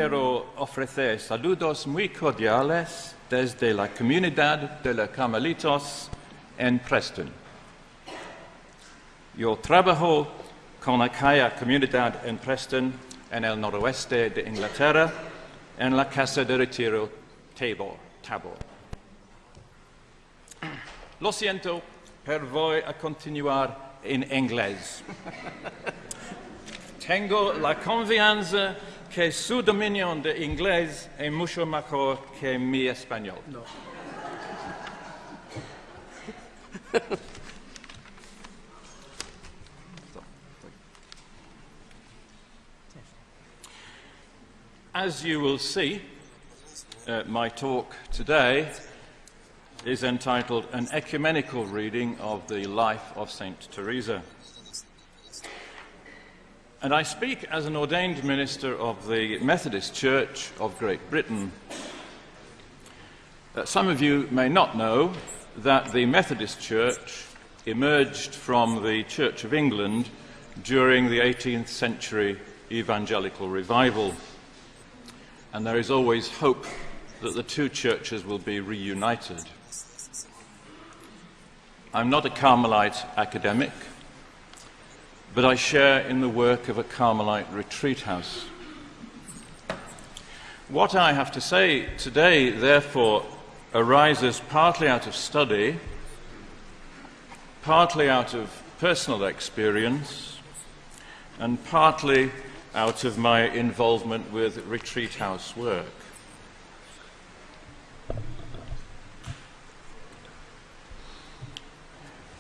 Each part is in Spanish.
quiero ofrecer saludos muy cordiales desde la comunidad de los Carmelitos en Preston. Yo trabajo con aquella comunidad en Preston, en el noroeste de Inglaterra, en la casa de retiro Tabor. Lo siento, pero voy a continuar en inglés. Tengo la confianza que su dominio de inglés es mucho mejor que mi español. No. As you will see, my talk today is entitled An Ecumenical Reading of the Life of Saint Teresa. And I speak as an ordained minister of the Methodist Church of Great Britain. Some of you may not know that the Methodist Church emerged from the Church of England during the 18th century evangelical revival. And there is always hope that the two churches will be reunited. I'm not a Carmelite academic, but I share in the work of a Carmelite retreat house. What I have to say today, therefore, arises partly out of study, partly out of personal experience, and partly out of my involvement with retreat house work.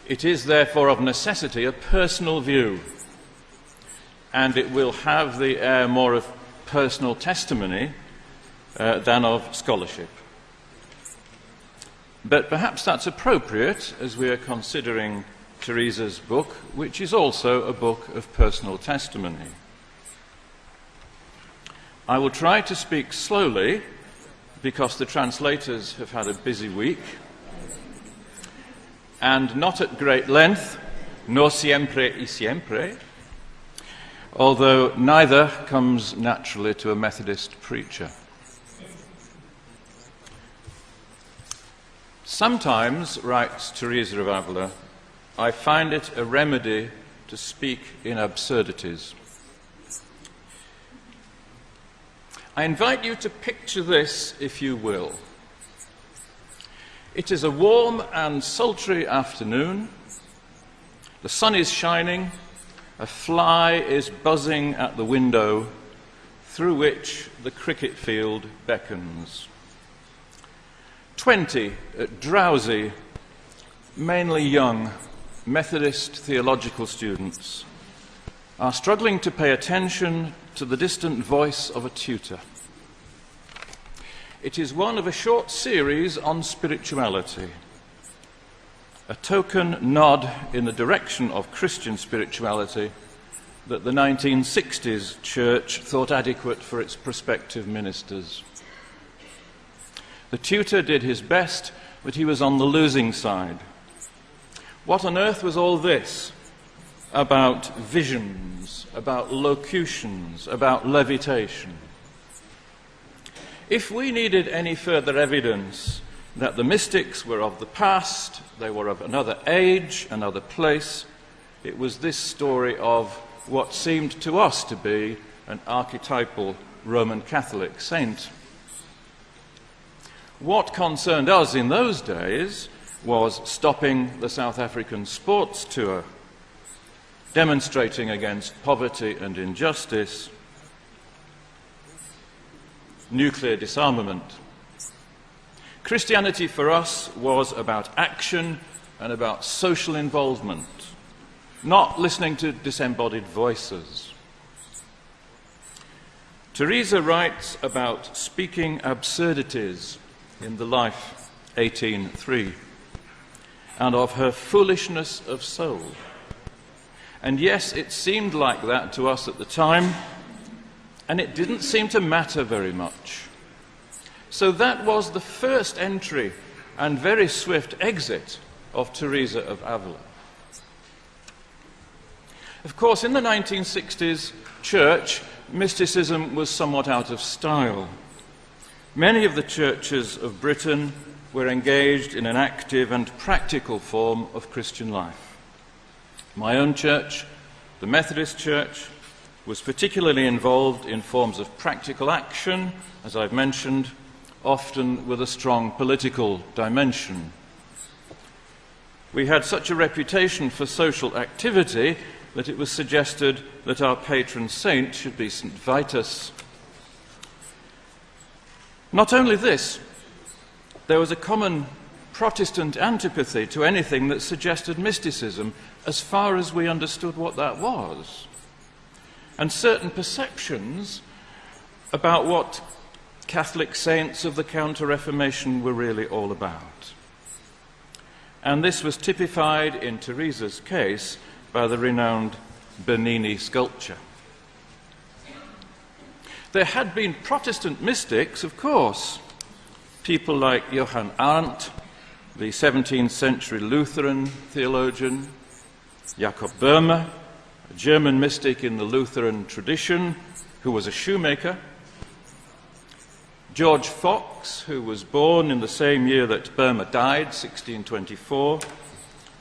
It is therefore of necessity a personal view, and it will have the air more of personal testimony than of scholarship. But perhaps that's appropriate as we are considering Teresa's book, which is also a book of personal testimony. I will try to speak slowly because the translators have had a busy week, and not at great length, no siempre y siempre, although neither comes naturally to a Methodist preacher. Sometimes, writes Teresa of Avila, I find it a remedy to speak in absurdities. I invite you to picture this, if you will. It is a warm and sultry afternoon. The sun is shining. A fly is buzzing at the window through which the cricket field beckons. 20 drowsy, mainly young, Methodist theological students are struggling to pay attention to the distant voice of a tutor. It is one of a short series on spirituality, a token nod in the direction of Christian spirituality that the 1960s church thought adequate for its prospective ministers. The tutor did his best, but he was on the losing side. What on earth was all this about visions, about locutions, about levitation? If we needed any further evidence that the mystics were of the past, they were of another age, another place, it was this story of what seemed to us to be an archetypal Roman Catholic saint. What concerned us in those days was stopping the South African sports tour, demonstrating against poverty and injustice, nuclear disarmament. Christianity for us was about action and about social involvement, not listening to disembodied voices. Teresa writes about speaking absurdities in the Life 18:3 and of her foolishness of soul. And yes, it seemed like that to us at the time, and it didn't seem to matter very much. So that was the first entry and very swift exit of Teresa of Avila. Of course, in the 1960s church, mysticism was somewhat out of style. Many of the churches of Britain were engaged in an active and practical form of Christian life. My own church, the Methodist Church, was particularly involved in forms of practical action, as I've mentioned, often with a strong political dimension. We had such a reputation for social activity that it was suggested that our patron saint should be St. Vitus. Not only this, there was a common Protestant antipathy to anything that suggested mysticism, as far as we understood what that was, and certain perceptions about what Catholic saints of the Counter-Reformation were really all about. And this was typified in Teresa's case by the renowned Bernini sculpture. There had been Protestant mystics, of course, people like Johann Arndt, the 17th century Lutheran theologian, Jakob Böhme, a German mystic in the Lutheran tradition, who was a shoemaker, George Fox, who was born in the same year that Böhme died, 1624,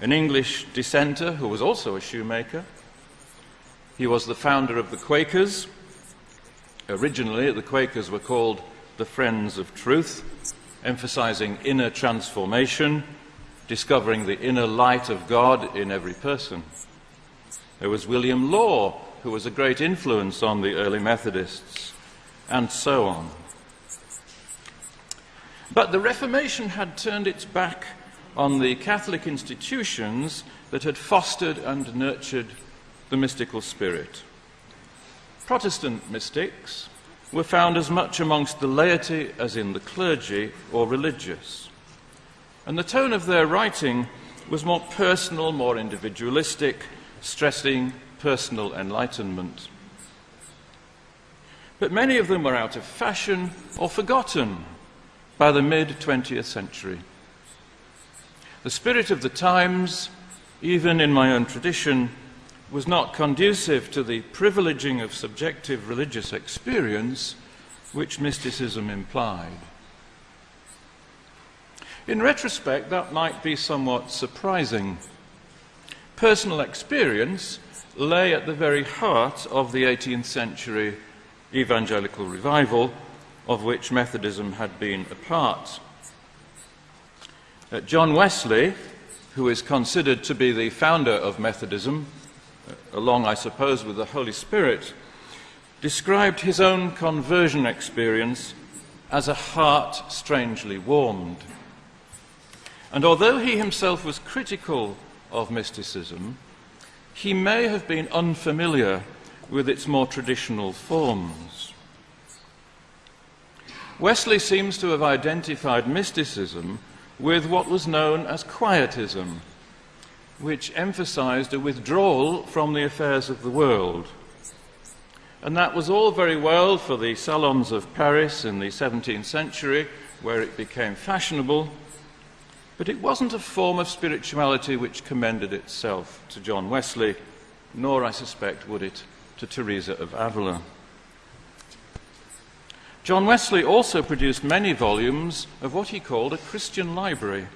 an English dissenter who was also a shoemaker. He was the founder of the Quakers. Originally, the Quakers were called the Friends of Truth, emphasizing inner transformation, discovering the inner light of God in every person. There was William Law, who was a great influence on the early Methodists, and so on. But the Reformation had turned its back on the Catholic institutions that had fostered and nurtured the mystical spirit. Protestant mystics were found as much amongst the laity as in the clergy or religious. And the tone of their writing was more personal, more individualistic, stressing personal enlightenment. But many of them were out of fashion or forgotten by the mid-20th century. The spirit of the times, even in my own tradition, was not conducive to the privileging of subjective religious experience which mysticism implied. In retrospect, that might be somewhat surprising. Personal experience lay at the very heart of the 18th century evangelical revival, of which Methodism had been a part. John Wesley, who is considered to be the founder of Methodism, along, I suppose, with the Holy Spirit, described his own conversion experience as a heart strangely warmed. And although he himself was critical of mysticism, he may have been unfamiliar with its more traditional forms. Wesley seems to have identified mysticism with what was known as quietism, which emphasized a withdrawal from the affairs of the world. And that was all very well for the salons of Paris in the 17th century, where it became fashionable, but it wasn't a form of spirituality which commended itself to John Wesley, nor, I suspect, would it to Teresa of Avila. John Wesley also produced many volumes of what he called a Christian library,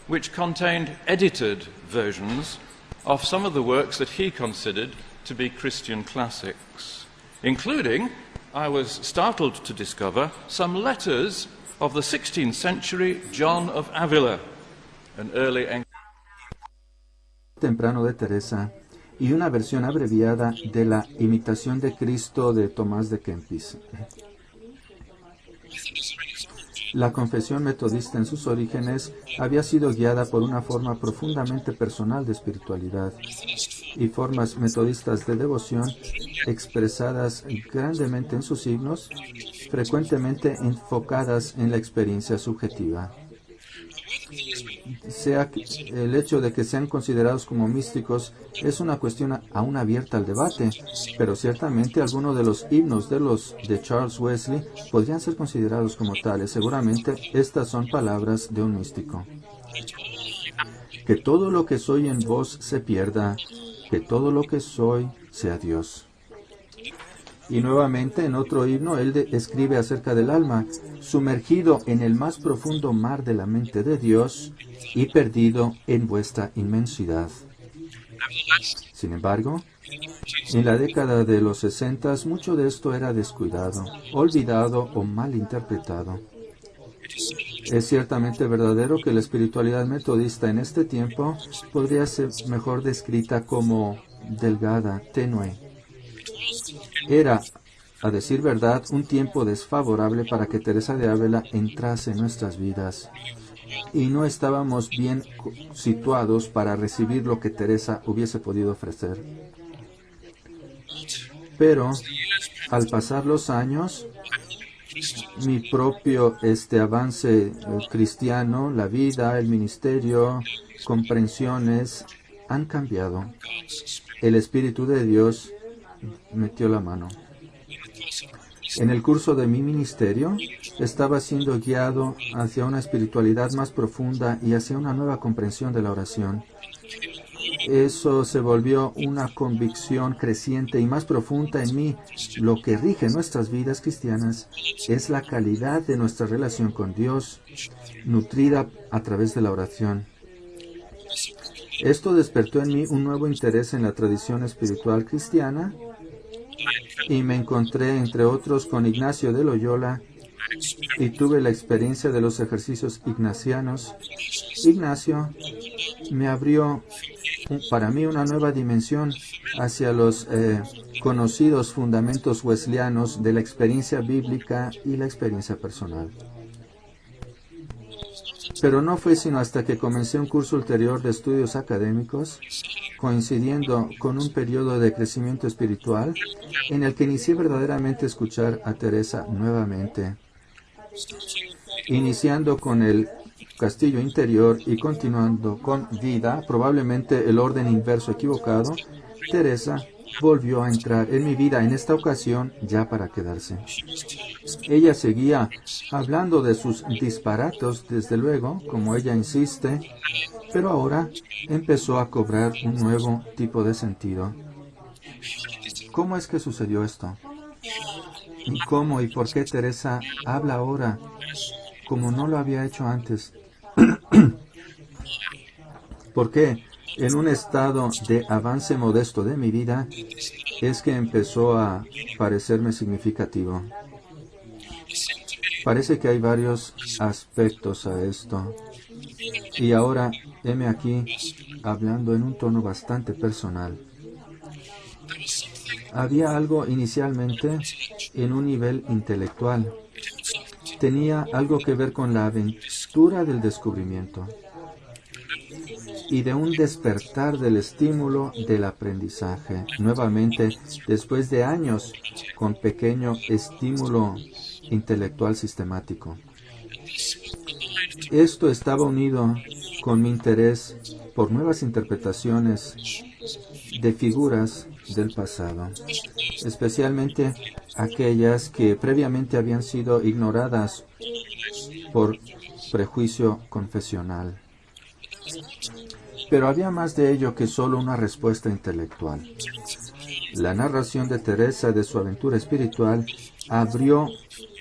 which contained edited versions of some of the works that he considered to be Christian classics, including, I was startled to discover, some letters of the 16th century John of Avila, an early temprano de Teresa, y una versión abreviada de la Imitación de Cristo de Tomás de Kempis. La confesión metodista en sus orígenes había sido guiada por una forma profundamente personal de espiritualidad y formas metodistas de devoción expresadas grandemente en sus signos, frecuentemente enfocadas en la experiencia subjetiva. El hecho de que sean considerados como místicos es una cuestión aún abierta al debate, pero ciertamente algunos de los himnos de Charles Wesley podrían ser considerados como tales. Seguramente estas son palabras de un místico. Que todo lo que soy en vos se pierda, que todo lo que soy sea Dios. Y nuevamente en otro himno él escribe acerca del alma, sumergido en el más profundo mar de la mente de Dios y perdido en vuestra inmensidad. Sin embargo, en la década de los 60 mucho de esto era descuidado, olvidado o mal interpretado. Es ciertamente verdadero que la espiritualidad metodista en este tiempo podría ser mejor descrita como delgada, tenue. Era, a decir verdad, un tiempo desfavorable para que Teresa de Ávila entrase en nuestras vidas. Y no estábamos bien situados para recibir lo que Teresa hubiese podido ofrecer. Pero, al pasar los años, mi propio avance cristiano, la vida, el ministerio, comprensiones, han cambiado. El Espíritu de Dios metió la mano. En el curso de mi ministerio, estaba siendo guiado hacia una espiritualidad más profunda y hacia una nueva comprensión de la oración. Eso se volvió una convicción creciente y más profunda en mí. Lo que rige nuestras vidas cristianas es la calidad de nuestra relación con Dios, nutrida a través de la oración. Esto despertó en mí un nuevo interés en la tradición espiritual cristiana y me encontré, entre otros, con Ignacio de Loyola y tuve la experiencia de los ejercicios ignacianos. Ignacio me abrió para mí una nueva dimensión hacia los conocidos fundamentos wesleyanos de la experiencia bíblica y la experiencia personal. Pero no fue sino hasta que comencé un curso ulterior de estudios académicos, coincidiendo con un periodo de crecimiento espiritual, en el que inicié verdaderamente a escuchar a Teresa nuevamente. Iniciando con el castillo interior y continuando con vida, probablemente el orden inverso equivocado, Teresa volvió a entrar en mi vida, en esta ocasión ya para quedarse. Ella seguía hablando de sus disparatos, desde luego, como ella insiste, pero ahora empezó a cobrar un nuevo tipo de sentido. ¿Cómo es que sucedió esto? ¿Y cómo y por qué Teresa habla ahora como no lo había hecho antes? ¿Por qué? En un estado de avance modesto de mi vida, es que empezó a parecerme significativo. Parece que hay varios aspectos a esto. Y ahora, heme aquí, hablando en un tono bastante personal. Había algo inicialmente en un nivel intelectual. Tenía algo que ver con la aventura del descubrimiento y de un despertar del estímulo del aprendizaje. Nuevamente, después de años con pequeño estímulo intelectual sistemático. Esto estaba unido con mi interés por nuevas interpretaciones de figuras del pasado, especialmente aquellas que previamente habían sido ignoradas por prejuicio confesional. Pero había más de ello que solo una respuesta intelectual. La narración de Teresa de su aventura espiritual abrió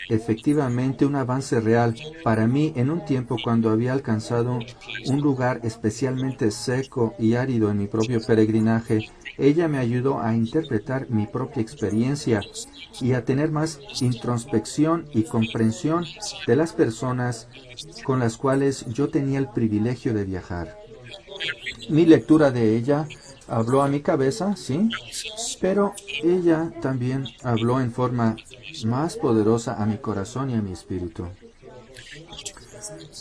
efectivamente un avance real para mí en un tiempo cuando había alcanzado un lugar especialmente seco y árido en mi propio peregrinaje. Ella me ayudó a interpretar mi propia experiencia y a tener más introspección y comprensión de las personas con las cuales yo tenía el privilegio de viajar. Mi lectura de ella habló a mi cabeza, sí, pero ella también habló en forma más poderosa a mi corazón y a mi espíritu.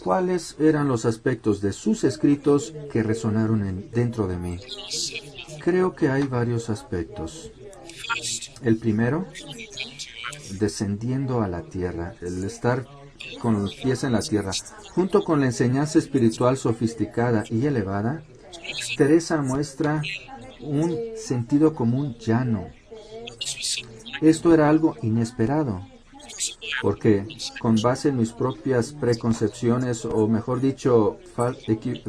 ¿Cuáles eran los aspectos de sus escritos que resonaron dentro de mí? Creo que hay varios aspectos. El primero, descendiendo a la tierra, el estar con los pies en la tierra. Junto con la enseñanza espiritual sofisticada y elevada, Teresa muestra un sentido común llano. Esto era algo inesperado. porque con base en mis propias preconcepciones, o mejor dicho,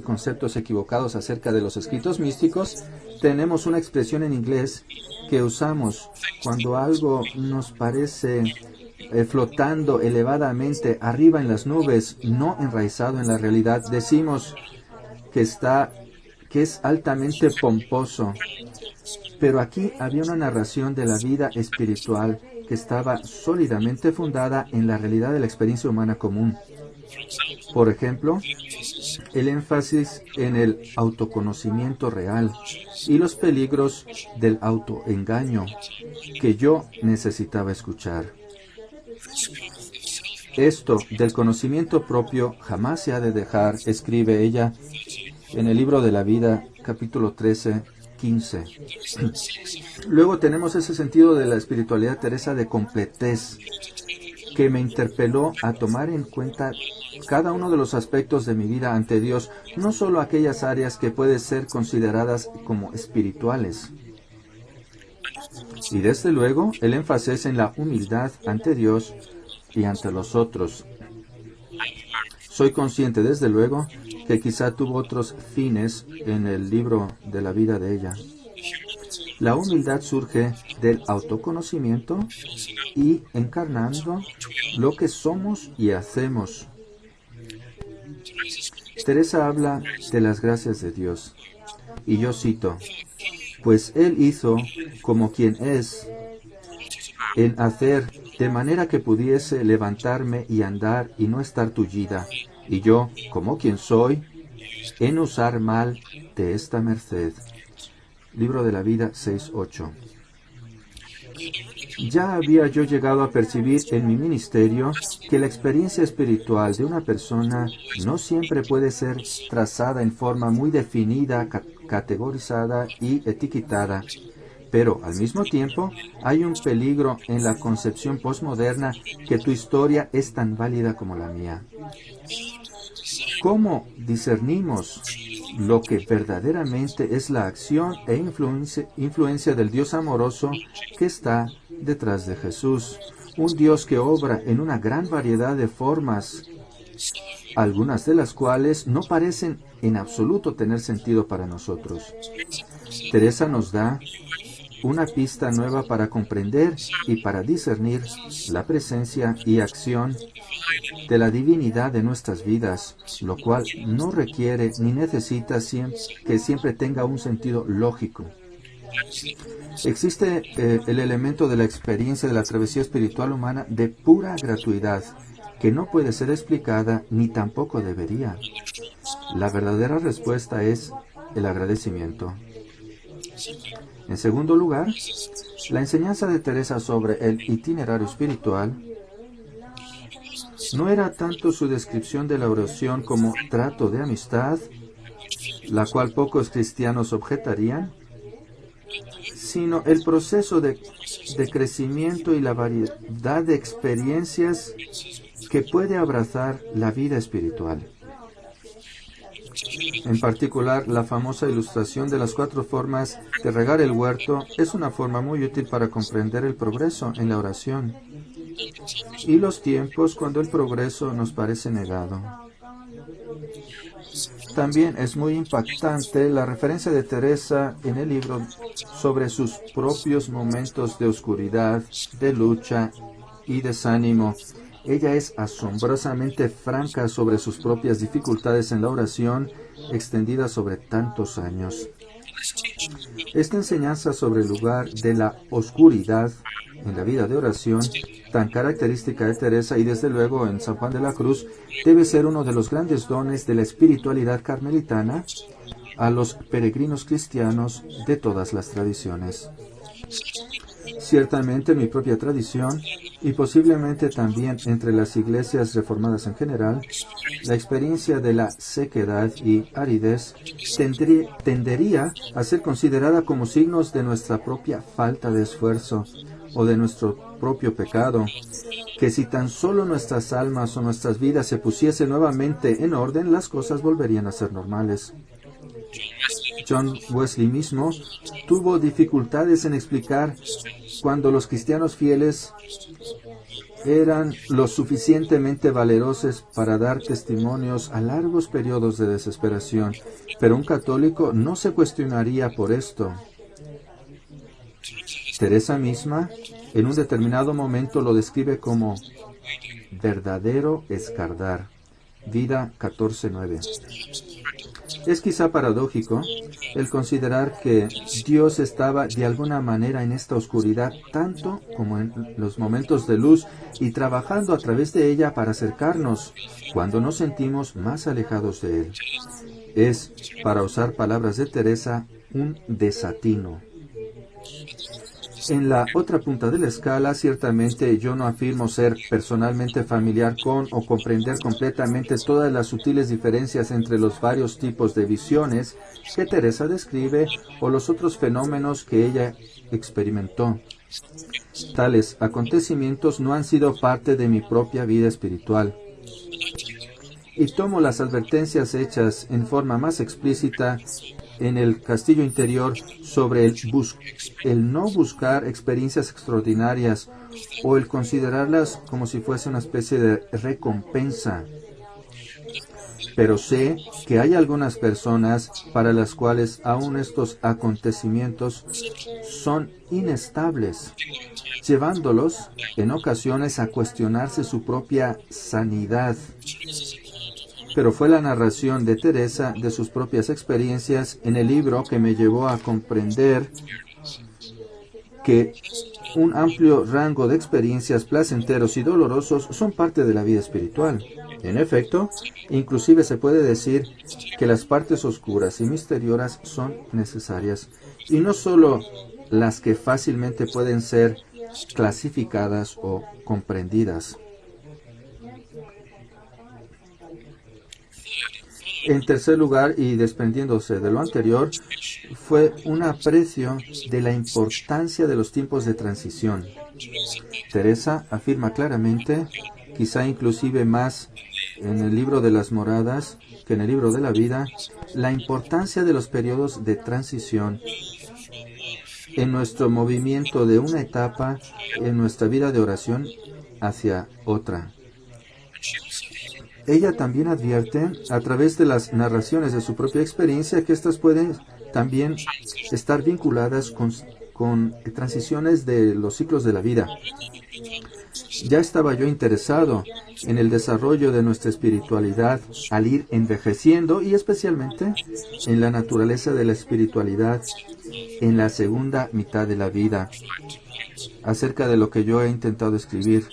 conceptos equivocados acerca de los escritos místicos, tenemos una expresión en inglés que usamos cuando algo nos parece flotando elevadamente arriba en las nubes, no enraizado en la realidad. Decimos que es altamente pomposo. Pero aquí había una narración de la vida espiritual que estaba sólidamente fundada en la realidad de la experiencia humana común. Por ejemplo, el énfasis en el autoconocimiento real y los peligros del autoengaño que yo necesitaba escuchar. Esto del conocimiento propio jamás se ha de dejar, escribe ella en el libro de la vida, capítulo 13, 15. Luego tenemos ese sentido de la espiritualidad Teresa de completez, que me interpeló a tomar en cuenta cada uno de los aspectos de mi vida ante Dios, no solo aquellas áreas que pueden ser consideradas como espirituales. Y desde luego, el énfasis en la humildad ante Dios y ante los otros. Soy consciente, desde luego, que quizá tuvo otros fines en el libro de la vida de ella. La humildad surge del autoconocimiento y encarnando lo que somos y hacemos. Teresa habla de las gracias de Dios, y yo cito: pues Él hizo como quien es en hacer, de manera que pudiese levantarme y andar y no estar tullida, y yo, como quien soy, en usar mal de esta merced. Libro de la vida 6:8. Ya había yo llegado a percibir en mi ministerio que la experiencia espiritual de una persona no siempre puede ser trazada en forma muy definida, categorizada y etiquetada, pero al mismo tiempo hay un peligro en la concepción postmoderna que tu historia es tan válida como la mía. ¿Cómo discernimos lo que verdaderamente es la acción e influencia del Dios amoroso que está detrás de Jesús? Un Dios que obra en una gran variedad de formas, algunas de las cuales no parecen en absoluto tener sentido para nosotros. Teresa nos da una pista nueva para comprender y para discernir la presencia y acción de la divinidad de nuestras vidas, lo cual no requiere ni necesita que siempre tenga un sentido lógico. Existe el elemento de la experiencia de la travesía espiritual humana de pura gratuidad, que no puede ser explicada ni tampoco debería. La verdadera respuesta es el agradecimiento. En segundo lugar, la enseñanza de Teresa sobre el itinerario espiritual no era tanto su descripción de la oración como trato de amistad, la cual pocos cristianos objetarían, sino el proceso de crecimiento y la variedad de experiencias que puede abrazar la vida espiritual. En particular, la famosa ilustración de las 4 formas de regar el huerto es una forma muy útil para comprender el progreso en la oración y los tiempos cuando el progreso nos parece negado. También es muy impactante la referencia de Teresa en el libro sobre sus propios momentos de oscuridad, de lucha y desánimo. Ella es asombrosamente franca sobre sus propias dificultades en la oración, extendidas sobre tantos años. Esta enseñanza sobre el lugar de la oscuridad en la vida de oración, tan característica de Teresa y desde luego en San Juan de la Cruz, debe ser uno de los grandes dones de la espiritualidad carmelitana a los peregrinos cristianos de todas las tradiciones. Ciertamente, en mi propia tradición, y posiblemente también entre las iglesias reformadas en general, la experiencia de la sequedad y aridez tendería a ser considerada como signos de nuestra propia falta de esfuerzo o de nuestro propio pecado, que si tan solo nuestras almas o nuestras vidas se pusiesen nuevamente en orden, las cosas volverían a ser normales. John Wesley mismo tuvo dificultades en explicar cuando los cristianos fieles eran lo suficientemente valerosos para dar testimonios a largos periodos de desesperación, pero un católico no se cuestionaría por esto. Teresa misma, en un determinado momento, lo describe como verdadero escardar. Vida 14:9. Es quizá paradójico el considerar que Dios estaba de alguna manera en esta oscuridad tanto como en los momentos de luz y trabajando a través de ella para acercarnos cuando nos sentimos más alejados de Él. Es, para usar palabras de Teresa, un desatino. En la otra punta de la escala, ciertamente yo no afirmo ser personalmente familiar con o comprender completamente todas las sutiles diferencias entre los varios tipos de visiones que Teresa describe o los otros fenómenos que ella experimentó. Tales acontecimientos no han sido parte de mi propia vida espiritual. Y tomo las advertencias hechas en forma más explícita en el castillo interior sobre el no buscar experiencias extraordinarias o el considerarlas como si fuese una especie de recompensa. Pero sé que hay algunas personas para las cuales aún estos acontecimientos son inestables, llevándolos en ocasiones a cuestionarse su propia sanidad. Pero fue la narración de Teresa de sus propias experiencias en el libro que me llevó a comprender que un amplio rango de experiencias placenteros y dolorosos son parte de la vida espiritual. En efecto, inclusive se puede decir que las partes oscuras y misteriosas son necesarias, y no solo las que fácilmente pueden ser clasificadas o comprendidas. En tercer lugar, y desprendiéndose de lo anterior, fue un aprecio de la importancia de los tiempos de transición. Teresa afirma claramente, quizá inclusive más en el libro de las moradas que en el libro de la vida, la importancia de los periodos de transición en nuestro movimiento de una etapa en nuestra vida de oración hacia otra. Ella también advierte, a través de las narraciones de su propia experiencia, que estas pueden también estar vinculadas con transiciones de los ciclos de la vida. Ya estaba yo interesado en el desarrollo de nuestra espiritualidad al ir envejeciendo y especialmente en la naturaleza de la espiritualidad en la segunda mitad de la vida. Acerca de lo que yo he intentado escribir,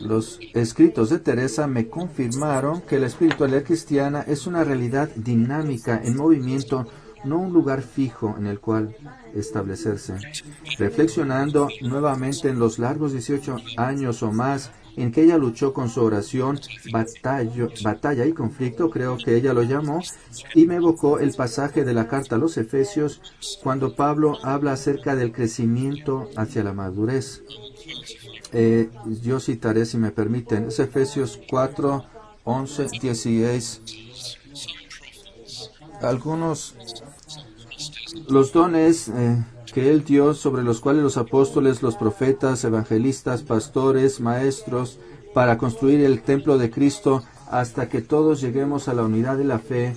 los escritos de Teresa me confirmaron que la espiritualidad cristiana es una realidad dinámica, en movimiento, no un lugar fijo en el cual establecerse. Reflexionando nuevamente en los largos 18 años o más en que ella luchó con su oración, batalla y conflicto, creo que ella lo llamó, y me evocó el pasaje de la carta a los Efesios, cuando Pablo habla acerca del crecimiento hacia la madurez. Yo citaré, si me permiten, es Efesios 4, 11, 16. Los dones que Él dio, sobre los cuales los apóstoles, los profetas, evangelistas, pastores, maestros, para construir el templo de Cristo, hasta que todos lleguemos a la unidad de la fe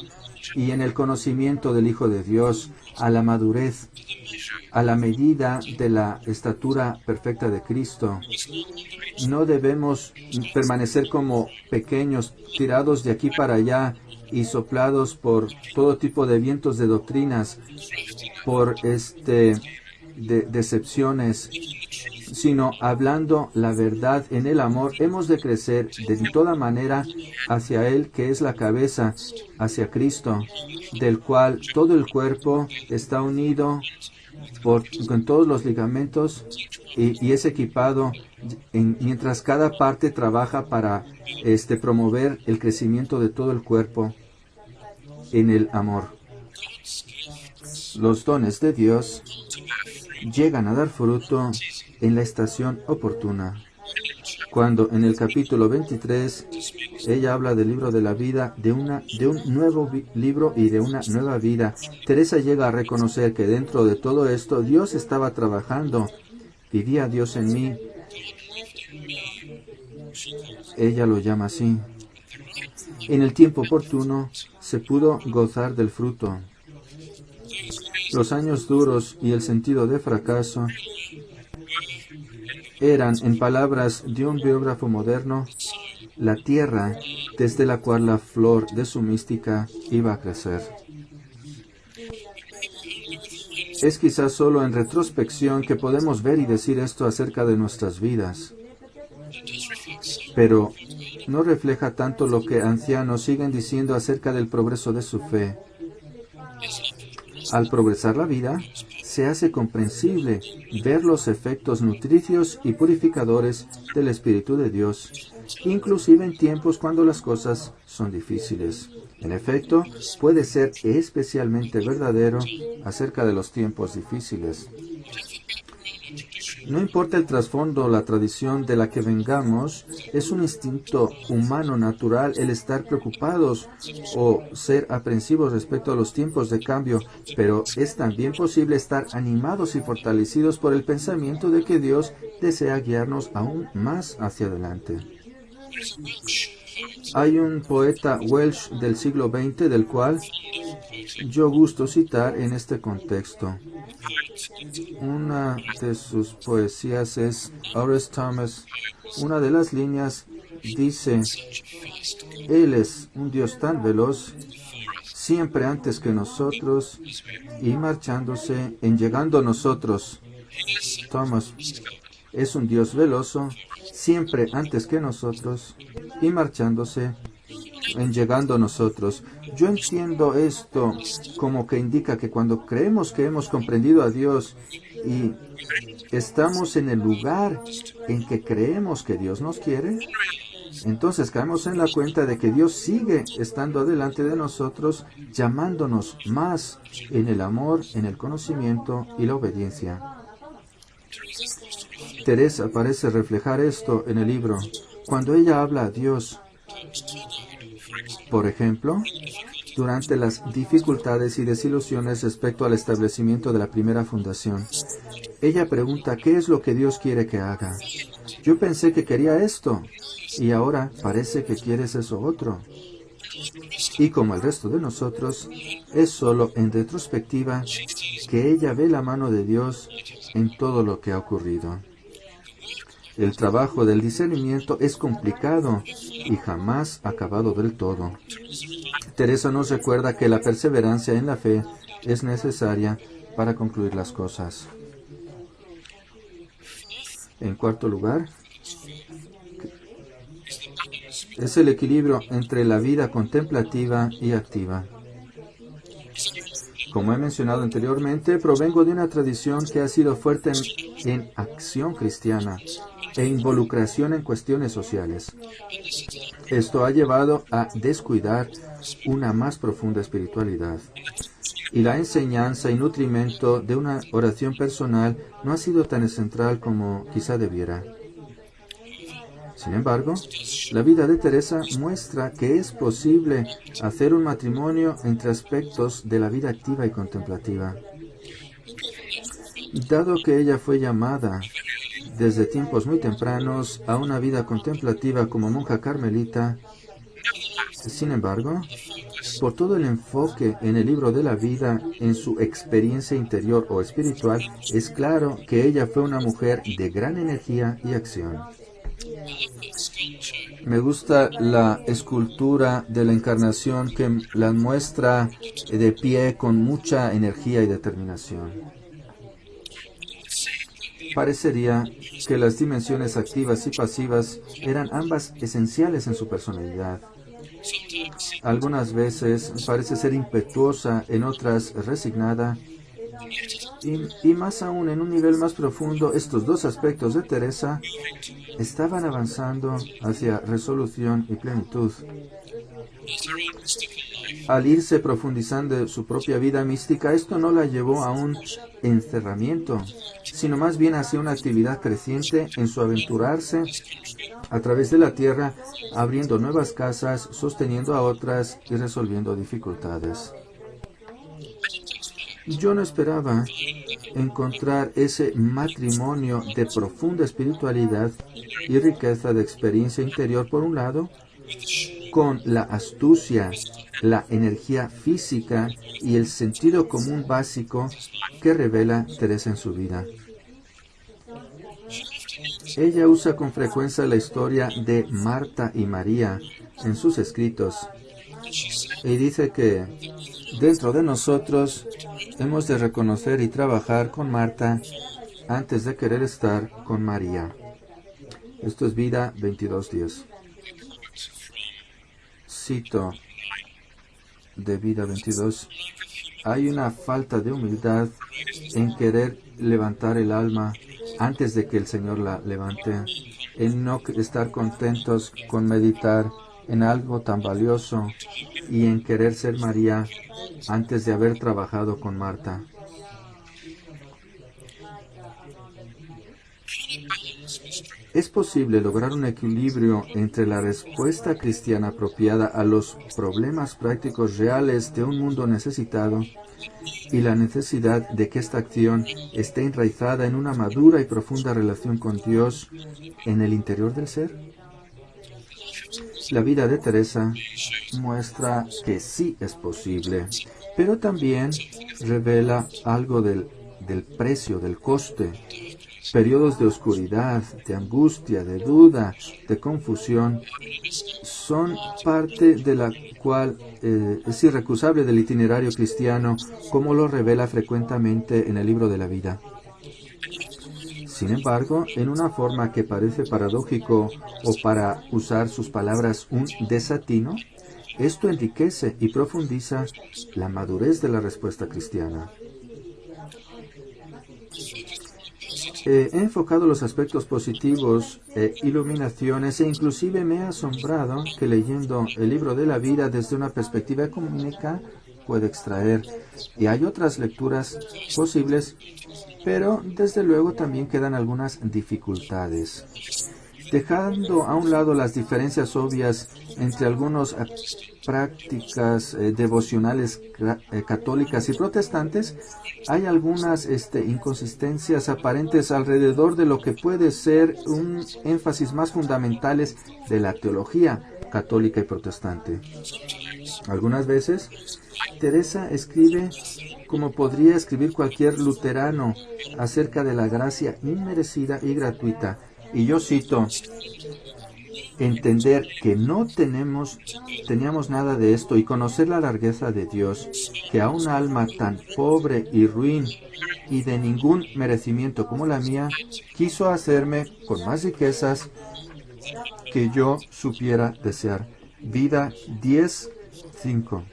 y en el conocimiento del Hijo de Dios, a la madurez, a la medida de la estatura perfecta de Cristo. No debemos permanecer como pequeños, tirados de aquí para allá y soplados por todo tipo de vientos de doctrinas, por decepciones, sino hablando la verdad en el amor. Hemos de crecer de toda manera hacia Él, que es la cabeza, hacia Cristo, del cual todo el cuerpo está unido con todos los ligamentos y es equipado mientras cada parte trabaja para promover el crecimiento de todo el cuerpo en el amor. Los dones de Dios llegan a dar fruto en la estación oportuna. Cuando en el capítulo 23 Ella habla del libro de la vida, de un nuevo libro y de una nueva vida. Teresa llega a reconocer que dentro de todo esto Dios estaba trabajando. Vivía Dios en mí. Ella lo llama así. En el tiempo oportuno se pudo gozar del fruto. Los años duros y el sentido de fracaso eran, en palabras de un biógrafo moderno, la tierra desde la cual la flor de su mística iba a crecer. Es quizás solo en retrospección que podemos ver y decir esto acerca de nuestras vidas, pero no refleja tanto lo que ancianos siguen diciendo acerca del progreso de su fe. Al progresar la vida, se hace comprensible ver los efectos nutricios y purificadores del Espíritu de Dios, inclusive en tiempos cuando las cosas son difíciles. En efecto, puede ser especialmente verdadero acerca de los tiempos difíciles. No importa el trasfondo o la tradición de la que vengamos, es un instinto humano natural el estar preocupados o ser aprensivos respecto a los tiempos de cambio, pero es también posible estar animados y fortalecidos por el pensamiento de que Dios desea guiarnos aún más hacia adelante. Hay un poeta Welsh del siglo XX del cual yo gusto citar en este contexto. Una de sus poesías es Horace Thomas. Una de las líneas dice: Él es un Dios tan veloz, siempre antes que nosotros y marchándose en llegando a nosotros. Thomas es un Dios veloso, siempre antes que nosotros y marchándose en llegando a nosotros. Yo entiendo esto como que indica que cuando creemos que hemos comprendido a Dios y estamos en el lugar en que creemos que Dios nos quiere, entonces caemos en la cuenta de que Dios sigue estando adelante de nosotros, llamándonos más en el amor, en el conocimiento y la obediencia. Teresa parece reflejar esto en el libro. Cuando ella habla a Dios, por ejemplo, durante las dificultades y desilusiones respecto al establecimiento de la primera fundación, ella pregunta qué es lo que Dios quiere que haga. Yo pensé que quería esto, y ahora parece que quieres eso otro. Y como el resto de nosotros, es solo en retrospectiva que ella ve la mano de Dios en todo lo que ha ocurrido. El trabajo del discernimiento es complicado y jamás acabado del todo. Teresa nos recuerda que la perseverancia en la fe es necesaria para concluir las cosas. En cuarto lugar, es el equilibrio entre la vida contemplativa y activa. Como he mencionado anteriormente, provengo de una tradición que ha sido fuerte en acción cristiana e involucración en cuestiones sociales. Esto ha llevado a descuidar una más profunda espiritualidad. Y la enseñanza y nutrimento de una oración personal no ha sido tan central como quizá debiera. Sin embargo, la vida de Teresa muestra que es posible hacer un matrimonio entre aspectos de la vida activa y contemplativa. Dado que ella fue llamada desde tiempos muy tempranos a una vida contemplativa como monja carmelita, sin embargo, por todo el enfoque en el libro de la vida, en su experiencia interior o espiritual, es claro que ella fue una mujer de gran energía y acción. Me gusta la escultura de la Encarnación que la muestra de pie con mucha energía y determinación. Parecería que las dimensiones activas y pasivas eran ambas esenciales en su personalidad. Algunas veces parece ser impetuosa, en otras resignada, y más aún en un nivel más profundo, estos dos aspectos de Teresa estaban avanzando hacia resolución y plenitud. Al irse profundizando en su propia vida mística, esto no la llevó a un encerramiento, sino más bien hacia una actividad creciente en su aventurarse a través de la tierra, abriendo nuevas casas, sosteniendo a otras y resolviendo dificultades. Yo no esperaba encontrar ese matrimonio de profunda espiritualidad y riqueza de experiencia interior por un lado, con la astucia, la energía física y el sentido común básico que revela Teresa en su vida. Ella usa con frecuencia la historia de Marta y María en sus escritos y dice que dentro de nosotros hemos de reconocer y trabajar con Marta antes de querer estar con María. Esto es Vida 22:10. Cito de Vida 22. Hay una falta de humildad en querer levantar el alma antes de que el Señor la levante, en no estar contentos con meditar en algo tan valioso y en querer ser María antes de haber trabajado con Marta. ¿Es posible lograr un equilibrio entre la respuesta cristiana apropiada a los problemas prácticos reales de un mundo necesitado y la necesidad de que esta acción esté enraizada en una madura y profunda relación con Dios en el interior del ser? La vida de Teresa muestra que sí es posible, pero también revela algo del precio, del coste. Periodos de oscuridad, de angustia, de duda, de confusión, son parte de la cual es irrecusable del itinerario cristiano, como lo revela frecuentemente en el libro de la vida. Sin embargo, en una forma que parece paradójico o, para usar sus palabras, un desatino, esto enriquece y profundiza la madurez de la respuesta cristiana. He enfocado los aspectos positivos, iluminaciones, e inclusive me ha asombrado que leyendo el libro de la vida desde una perspectiva económica puede extraer. Y hay otras lecturas posibles, pero desde luego también quedan algunas dificultades. Dejando a un lado las diferencias obvias entre algunas prácticas devocionales católicas y protestantes, hay algunas inconsistencias aparentes alrededor de lo que puede ser un énfasis más fundamentales de la teología católica y protestante. Algunas veces, Teresa escribe como podría escribir cualquier luterano acerca de la gracia inmerecida y gratuita. Y yo cito: entender que no teníamos nada de esto y conocer la largueza de Dios, que a un alma tan pobre y ruin y de ningún merecimiento como la mía, quiso hacerme con más riquezas que yo supiera desear. Vida 10:5.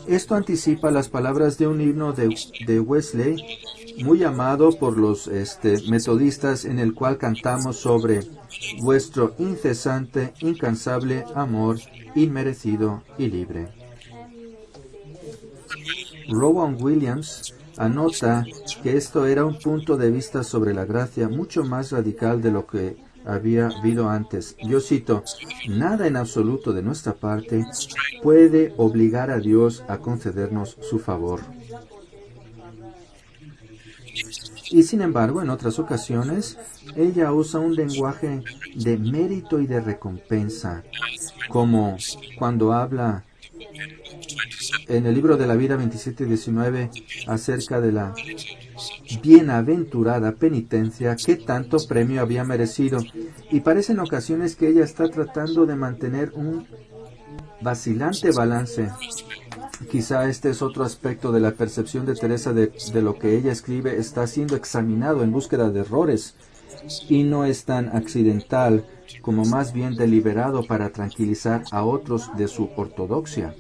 Esto anticipa las palabras de un himno de Wesley, muy amado por los metodistas, en el cual cantamos sobre vuestro incesante, incansable amor, inmerecido y libre. Rowan Williams anota que esto era un punto de vista sobre la gracia mucho más radical de lo que había habido antes. Yo cito: nada en absoluto de nuestra parte puede obligar a Dios a concedernos su favor. Y sin embargo, en otras ocasiones, ella usa un lenguaje de mérito y de recompensa, como cuando habla en el libro de la vida 27:19 acerca de la bienaventurada penitencia que tanto premio había merecido. Y parece en ocasiones que ella está tratando de mantener un vacilante balance. Quizá este es otro aspecto de la percepción de Teresa de lo que ella escribe está siendo examinado en búsqueda de errores, y no es tan accidental como más bien deliberado para tranquilizar a otros de su ortodoxia.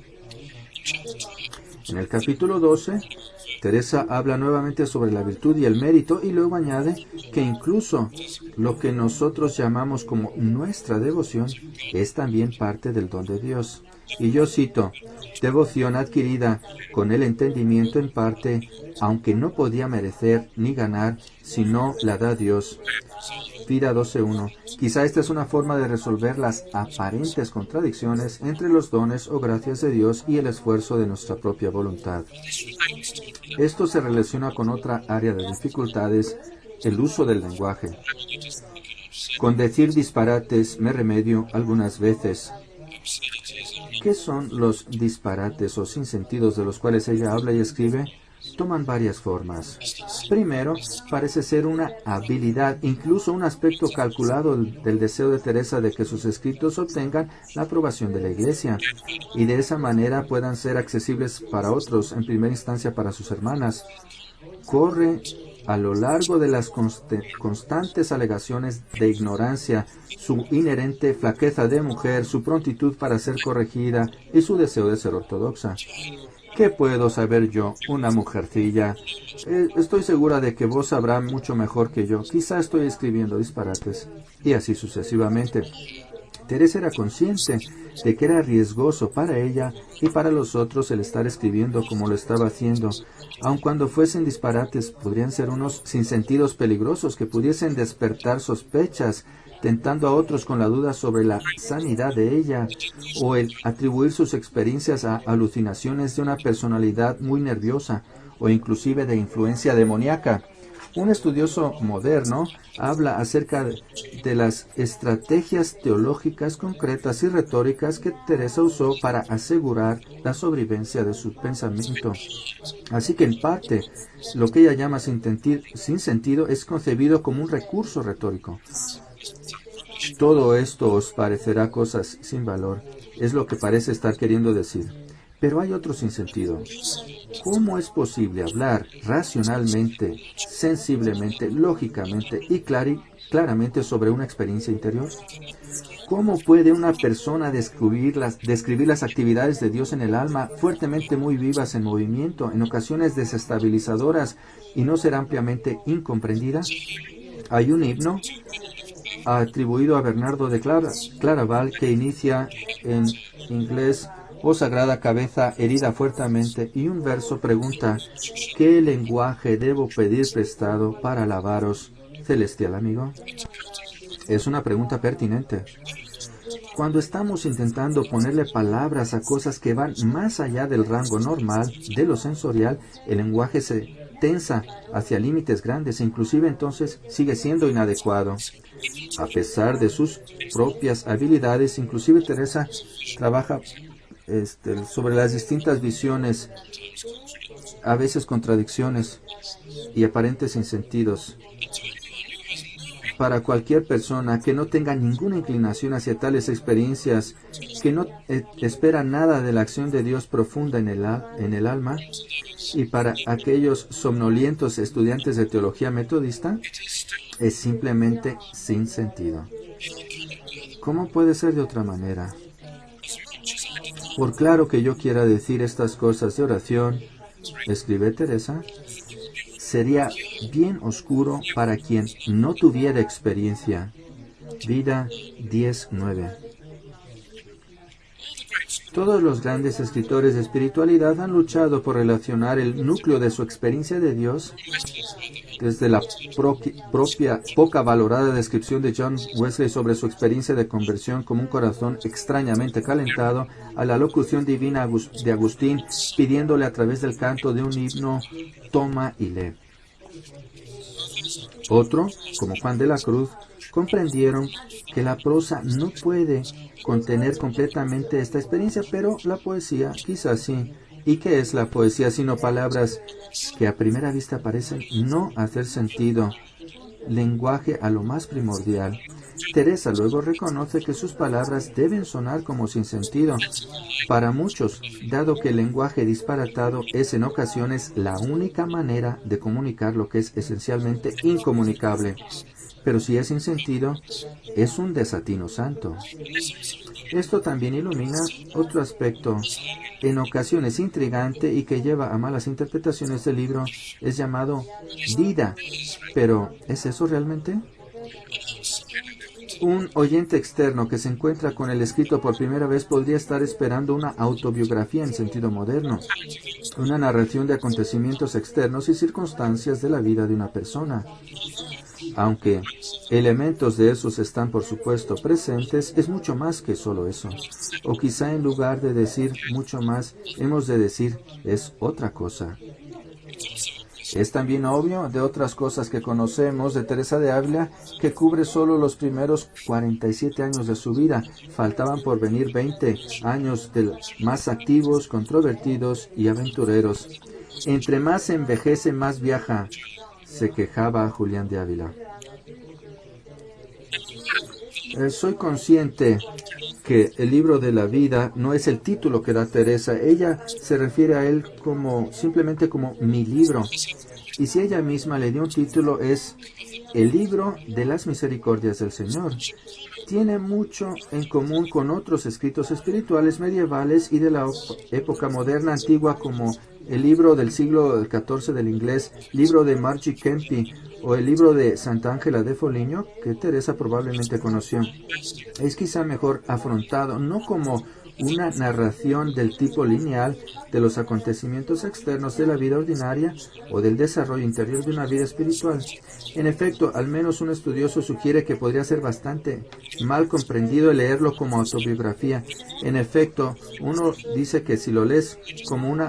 En el capítulo 12, Teresa habla nuevamente sobre la virtud y el mérito, y luego añade que incluso lo que nosotros llamamos como nuestra devoción es también parte del don de Dios. Y yo cito, devoción adquirida con el entendimiento en parte, aunque no podía merecer ni ganar, si no la da Dios. Vida 12.1. Quizá esta es una forma de resolver las aparentes contradicciones entre los dones o gracias de Dios y el esfuerzo de nuestra propia voluntad. Esto se relaciona con otra área de dificultades, el uso del lenguaje. Con decir disparates me remedio algunas veces. ¿Qué son los disparates o sinsentidos de los cuales ella habla y escribe? Toman varias formas. Primero, parece ser una habilidad, incluso un aspecto calculado del deseo de Teresa de que sus escritos obtengan la aprobación de la Iglesia y de esa manera puedan ser accesibles para otros, en primera instancia para sus hermanas. Corre a lo largo de las constantes alegaciones de ignorancia, su inherente flaqueza de mujer, su prontitud para ser corregida y su deseo de ser ortodoxa. ¿Qué puedo saber yo, una mujercilla? Estoy segura de que vos sabrás mucho mejor que yo. Quizá estoy escribiendo disparates. Y así sucesivamente. Teresa era consciente de que era riesgoso para ella y para los otros el estar escribiendo como lo estaba haciendo. Aun cuando fuesen disparates, podrían ser unos sinsentidos peligrosos que pudiesen despertar sospechas, tentando a otros con la duda sobre la sanidad de ella, o el atribuir sus experiencias a alucinaciones de una personalidad muy nerviosa, o inclusive de influencia demoníaca. Un estudioso moderno habla acerca de las estrategias teológicas concretas y retóricas que Teresa usó para asegurar la sobrevivencia de su pensamiento. Así que en parte, lo que ella llama sin sentido es concebido como un recurso retórico. Todo esto os parecerá cosas sin valor, es lo que parece estar queriendo decir. Pero hay otro sinsentido. ¿Cómo es posible hablar racionalmente, sensiblemente, lógicamente y claramente sobre una experiencia interior? ¿Cómo puede una persona describir las actividades de Dios en el alma, fuertemente muy vivas en movimiento, en ocasiones desestabilizadoras, y no ser ampliamente incomprendida? Hay un himno atribuido a Bernardo de Claraval que inicia en inglés: «Oh sagrada cabeza herida fuertemente», y un verso pregunta: «¿Qué lenguaje debo pedir prestado para alabaros, celestial amigo?». Es una pregunta pertinente. Cuando estamos intentando ponerle palabras a cosas que van más allá del rango normal de lo sensorial, el lenguaje se tensa hacia límites grandes e inclusive entonces sigue siendo inadecuado. A pesar de sus propias habilidades, inclusive Teresa trabaja sobre las distintas visiones, a veces contradicciones y aparentes sinsentidos. Para cualquier persona que no tenga ninguna inclinación hacia tales experiencias, que no espera nada de la acción de Dios profunda en el alma, y para aquellos somnolientos estudiantes de teología metodista, es simplemente sin sentido. ¿Cómo puede ser de otra manera? Por claro que yo quiera decir estas cosas de oración, escribe Teresa, sería bien oscuro para quien no tuviera experiencia. Vida 10.9. Todos los grandes escritores de espiritualidad han luchado por relacionar el núcleo de su experiencia de Dios, desde la propia poca valorada descripción de John Wesley sobre su experiencia de conversión como un corazón extrañamente calentado, a la locución divina de Agustín pidiéndole a través del canto de un himno: «Toma y lee». Otro, como Juan de la Cruz, comprendieron que la prosa no puede contener completamente esta experiencia, pero la poesía quizás sí. ¿Y qué es la poesía sino palabras que a primera vista parecen no hacer sentido? Lenguaje a lo más primordial. Teresa luego reconoce que sus palabras deben sonar como sin sentido. Para muchos, dado que el lenguaje disparatado es en ocasiones la única manera de comunicar lo que es esencialmente incomunicable. Pero si es sin sentido, es un desatino santo. Esto también ilumina otro aspecto, en ocasiones intrigante y que lleva a malas interpretaciones del libro. Es llamado vida. ¿Pero es eso realmente? Un oyente externo que se encuentra con el escrito por primera vez podría estar esperando una autobiografía en sentido moderno, una narración de acontecimientos externos y circunstancias de la vida de una persona. Aunque elementos de esos están por supuesto presentes, es mucho más que solo eso. O quizá en lugar de decir mucho más, hemos de decir es otra cosa. Es también obvio de otras cosas que conocemos de Teresa de Ávila, que cubre solo los primeros 47 años de su vida. Faltaban por venir 20 años más activos, controvertidos y aventureros. Entre más envejece, más viaja, se quejaba Julián de Ávila. Soy consciente que el libro de la vida no es el título que da Teresa. Ella se refiere a él simplemente como mi libro. Y si ella misma le dio un título, es el libro de las misericordias del Señor. Tiene mucho en común con otros escritos espirituales medievales y de la época moderna antigua, como el libro del siglo XIV del inglés, libro de Margie Kempe, o el libro de Santa Ángela de Foligno, que Teresa probablemente conoció. Es quizá mejor afrontado no como una narración del tipo lineal de los acontecimientos externos de la vida ordinaria o del desarrollo interior de una vida espiritual. En efecto, al menos un estudioso sugiere que podría ser bastante mal comprendido el leerlo como autobiografía. En efecto, uno dice que si lo lees como una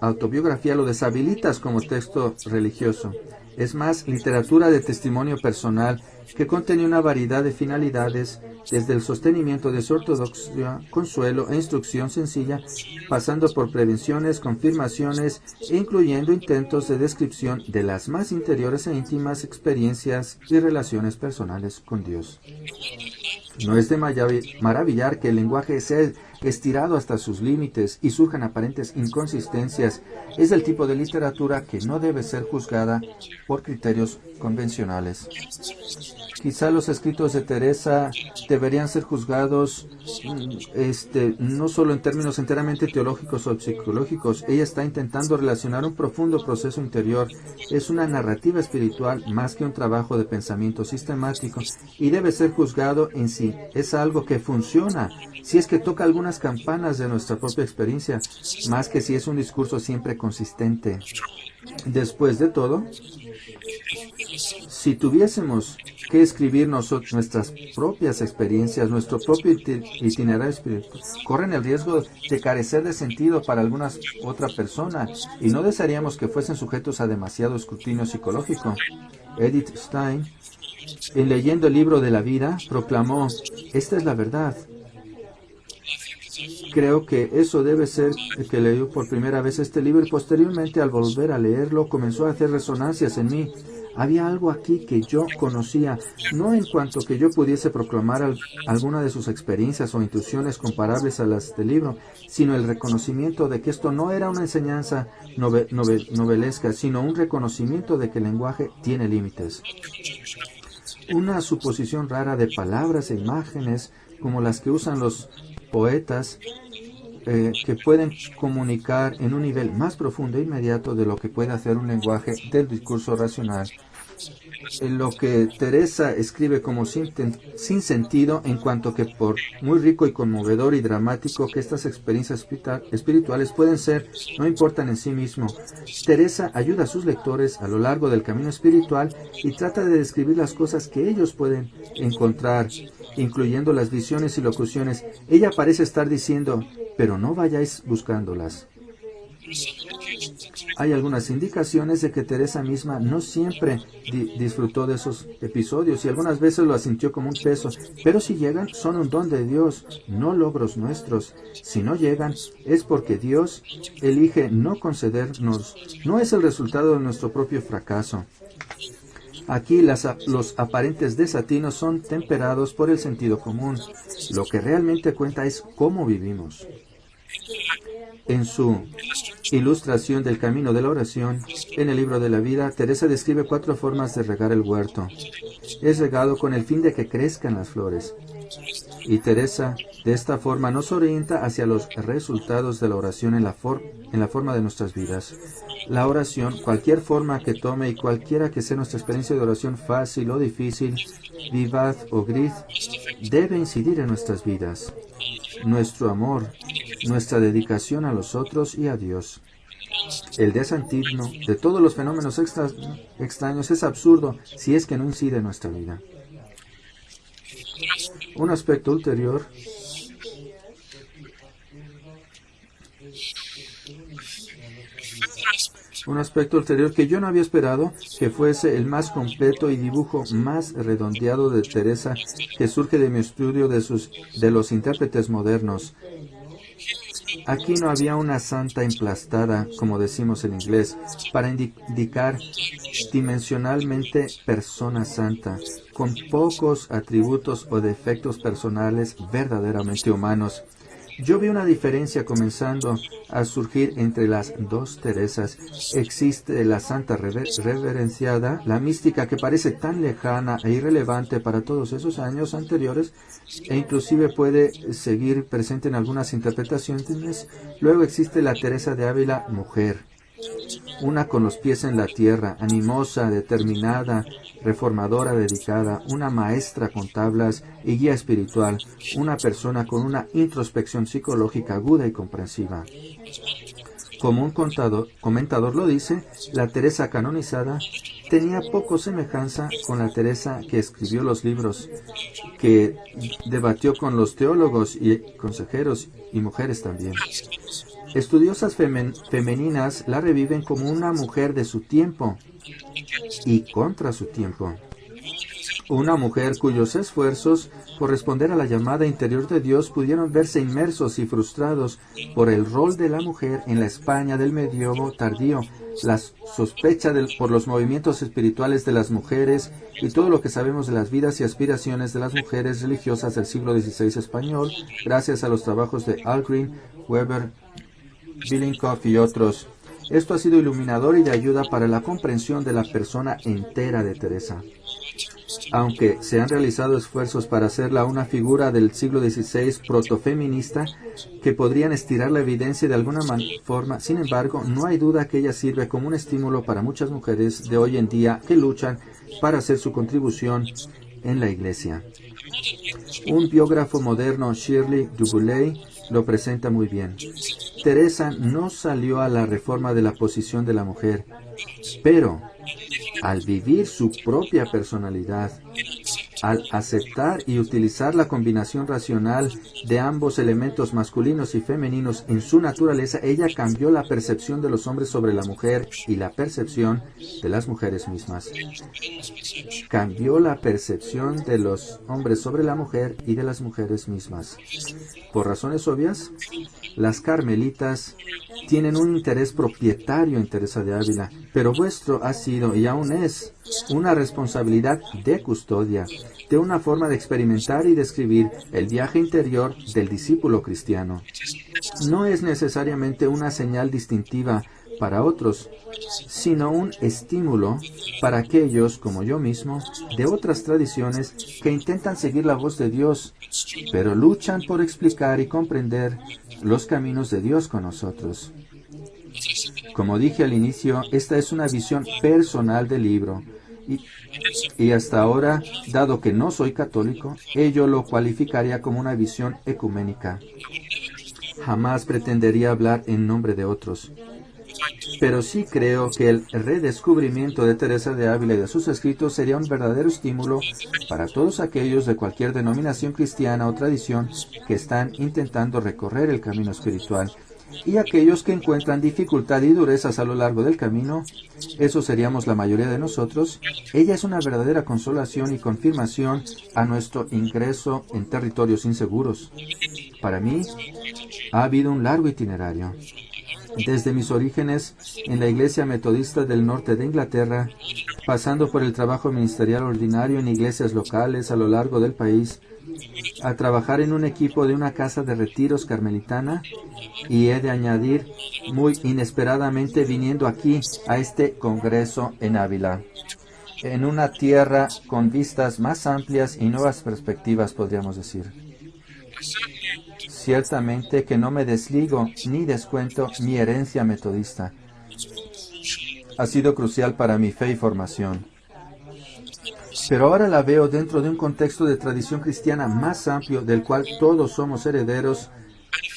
autobiografía, lo deshabilitas como texto religioso. Es más literatura de testimonio personal que contiene una variedad de finalidades, desde el sostenimiento de su ortodoxia, consuelo e instrucción sencilla, pasando por prevenciones, confirmaciones e incluyendo intentos de descripción de las más interiores e íntimas experiencias y relaciones personales con Dios. No es de maravillar que el lenguaje sea estirado hasta sus límites y surjan aparentes inconsistencias. Es el tipo de literatura que no debe ser juzgada por criterios convencionales. Quizá los escritos de Teresa deberían ser juzgados no solo en términos enteramente teológicos o psicológicos. Ella está intentando relacionar un profundo proceso interior. Es una narrativa espiritual más que un trabajo de pensamiento sistemático y debe ser juzgado en sí. Es algo que funciona, si es que toca algunas campanas de nuestra propia experiencia, más que si es un discurso siempre consistente. Después de todo, si tuviésemos que escribir nuestras propias experiencias, nuestro propio itinerario espiritual, corren el riesgo de carecer de sentido para alguna otra persona y no desearíamos que fuesen sujetos a demasiado escrutinio psicológico. Edith Stein, en leyendo el libro de la vida, proclamó: esta es la verdad. Creo que eso debe ser el que leyó por primera vez este libro y posteriormente, al volver a leerlo, comenzó a hacer resonancias en mí. Había algo aquí que yo conocía, no en cuanto que yo pudiese proclamar alguna de sus experiencias o intuiciones comparables a las del libro, sino el reconocimiento de que esto no era una enseñanza novelesca, sino un reconocimiento de que el lenguaje tiene límites. Una suposición rara de palabras e imágenes como las que usan los poetas, que pueden comunicar en un nivel más profundo e inmediato de lo que puede hacer un lenguaje del discurso racional. Lo que Teresa escribe como sin sentido, en cuanto que por muy rico y conmovedor y dramático que estas experiencias espirituales pueden ser, no importan en sí mismo. Teresa ayuda a sus lectores a lo largo del camino espiritual y trata de describir las cosas que ellos pueden encontrar, incluyendo las visiones y locuciones. Ella parece estar diciendo: pero no vayáis buscándolas. Hay algunas indicaciones de que Teresa misma no siempre disfrutó de esos episodios y algunas veces lo asintió como un peso, pero si llegan, son un don de Dios, no logros nuestros. Si no llegan, es porque Dios elige no concedernos, no es el resultado de nuestro propio fracaso. Aquí los aparentes desatinos son temperados por el sentido común. Lo que realmente cuenta es cómo vivimos. En su ilustración del camino de la oración, en el libro de la vida, Teresa describe 4 formas de regar el huerto. Es regado con el fin de que crezcan las flores. Y Teresa, de esta forma, nos orienta hacia los resultados de la oración en la forma de nuestras vidas. La oración, cualquier forma que tome y cualquiera que sea nuestra experiencia de oración, fácil o difícil, vivaz o gris, debe incidir en nuestras vidas. Nuestro amor, nuestra dedicación a los otros y a Dios. El desantismo de todos los fenómenos extraños es absurdo si es que no incide en nuestra vida. Un aspecto ulterior que yo no había esperado que fuese el más completo y dibujo más redondeado de Teresa, que surge de mi estudio de los intérpretes modernos. Aquí no había una santa emplastada, como decimos en inglés, para indicar dimensionalmente persona santa, con pocos atributos o defectos personales verdaderamente humanos. Yo vi una diferencia comenzando a surgir entre las dos Teresas. Existe la santa reverenciada, la mística que parece tan lejana e irrelevante para todos esos años anteriores, e inclusive puede seguir presente en algunas interpretaciones. Luego existe la Teresa de Ávila, mujer, una con los pies en la tierra, animosa, determinada, reformadora dedicada, una maestra con tablas y guía espiritual, una persona con una introspección psicológica aguda y comprensiva. Como un comentador lo dice, la Teresa canonizada tenía poco semejanza con la Teresa que escribió los libros, que debatió con los teólogos y consejeros y mujeres también. Estudiosas femeninas la reviven como una mujer de su tiempo y contra su tiempo. Una mujer cuyos esfuerzos por responder a la llamada interior de Dios pudieron verse inmersos y frustrados por el rol de la mujer en la España del medievo tardío, la sospecha por los movimientos espirituales de las mujeres y todo lo que sabemos de las vidas y aspiraciones de las mujeres religiosas del siglo XVI español, gracias a los trabajos de Alcuin, Weber, Billincoff y otros. Esto ha sido iluminador y de ayuda para la comprensión de la persona entera de Teresa. Aunque se han realizado esfuerzos para hacerla una figura del siglo XVI protofeminista que podrían estirar la evidencia de alguna forma, sin embargo, no hay duda que ella sirve como un estímulo para muchas mujeres de hoy en día que luchan para hacer su contribución en la Iglesia. Un biógrafo moderno, Shirley Dubuley, lo presenta muy bien. Teresa no salió a la reforma de la posición de la mujer, pero al vivir su propia personalidad, al aceptar y utilizar la combinación racional de ambos elementos masculinos y femeninos en su naturaleza, ella cambió la percepción de los hombres sobre la mujer y la percepción de las mujeres mismas. Cambió la percepción de los hombres sobre la mujer y de las mujeres mismas. Por razones obvias, las carmelitas tienen un interés propietario en Teresa de Ávila, pero vuestro ha sido y aún es una responsabilidad de custodia, de una forma de experimentar y describir el viaje interior del discípulo cristiano. No es necesariamente una señal distintiva para otros, sino un estímulo para aquellos, como yo mismo, de otras tradiciones que intentan seguir la voz de Dios, pero luchan por explicar y comprender los caminos de Dios con nosotros. Como dije al inicio, esta es una visión personal del libro, y hasta ahora, dado que no soy católico, ello lo cualificaría como una visión ecuménica. Jamás pretendería hablar en nombre de otros. Pero sí creo que el redescubrimiento de Teresa de Ávila y de sus escritos sería un verdadero estímulo para todos aquellos de cualquier denominación cristiana o tradición que están intentando recorrer el camino espiritual. Y aquellos que encuentran dificultad y durezas a lo largo del camino, eso seríamos la mayoría de nosotros, ella es una verdadera consolación y confirmación a nuestro ingreso en territorios inseguros. Para mí, ha habido un largo itinerario. Desde mis orígenes en la Iglesia Metodista del norte de Inglaterra, pasando por el trabajo ministerial ordinario en iglesias locales a lo largo del país, a trabajar en un equipo de una casa de retiros carmelitana, y he de añadir, muy inesperadamente viniendo aquí a este congreso en Ávila, en una tierra con vistas más amplias y nuevas perspectivas, podríamos decir. Ciertamente que no me desligo ni descuento mi herencia metodista. Ha sido crucial para mi fe y formación. Pero ahora la veo dentro de un contexto de tradición cristiana más amplio del cual todos somos herederos,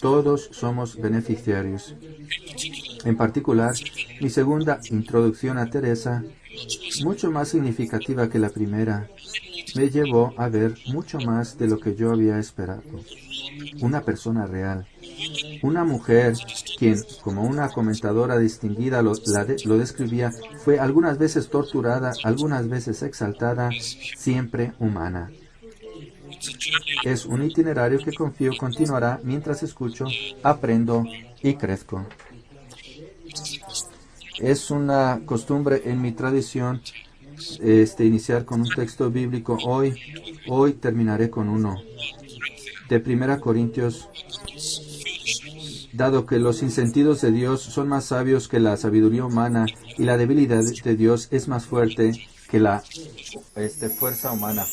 todos somos beneficiarios. En particular, mi segunda introducción a Teresa, mucho más significativa que la primera, me llevó a ver mucho más de lo que yo había esperado. Una persona real. Una mujer quien, como una comentadora distinguida lo describía, fue algunas veces torturada, algunas veces exaltada, siempre humana. Es un itinerario que confío continuará mientras escucho, aprendo y crezco. Es una costumbre en mi tradición iniciar con un texto bíblico. Hoy terminaré con uno de 1 Corintios. Dado que los insentidos de Dios son más sabios que la sabiduría humana y la debilidad de Dios es más fuerte que la fuerza humana.